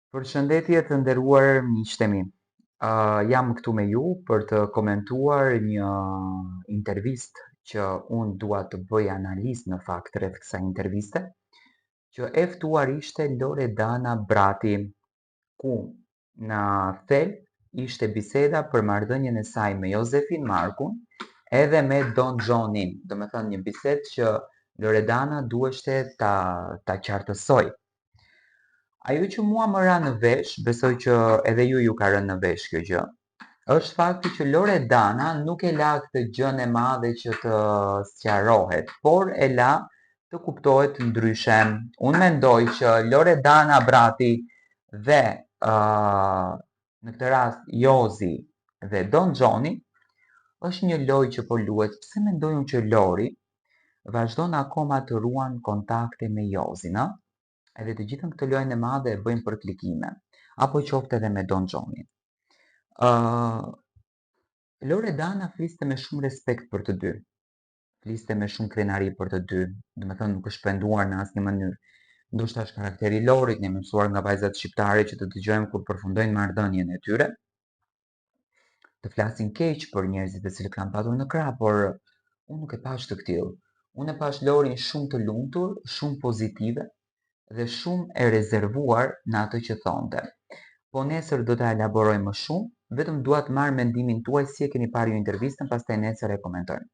Përshëndetje të nderuar miqtë mi. Jam këtu me ju për të komentuar një intervistë që unë dua të bëj analizë në fakt rreth kësaj interviste, që e ftuar ishte Loredana Brati, ku në thelb ishte biseda për marrëdhënien e saj me Josefin Markun edhe me Don Gjonin, do me thënë një bisedë që Loredana duheshte ta qartësoj. Ajo që mua më ra në vesh, besoj që edhe ju ka rënë në vesh kjo gjë, është fakti që Loredana nuk e la këtë gjën e madhe që të sqarohet, por e la të kuptohet ndryshe. Unë mendoj që Loredana Brati dhe në këtë rast Jozi dhe Don Gjoni është një lojë që po luhet. Pse mendoj unë që Lori vazhdon akoma të ruan kontakte me Jozin, edhe të gjithën këtë lojën e madhe e bëjmë për klikime, apo qofte edhe me Don Gjonin. Loredana fliste me shumë respekt për të dy, fliste me shumë krenari për të dy, do me thënë nuk është penduar në asnjë mënyrë. Ndoshta është karakteri i Lorit, ne mësuar nga vajzat shqiptare që të dëgjojmë kur përfundojnë marrëdhënien e tyre, të flasin keq për njerëzit e cilët kanë patur në krah, por unë nuk e pash të tillë. Unë e pash Lorin shumë të lumtur, shumë pozitive dhe shumë e rezervuar në atë që thonte. Po nesër do ta elaboroj më shumë, vetëm dua të marr mendimin tuaj si e keni parë ju intervistën, pastaj nesër e komentojmë.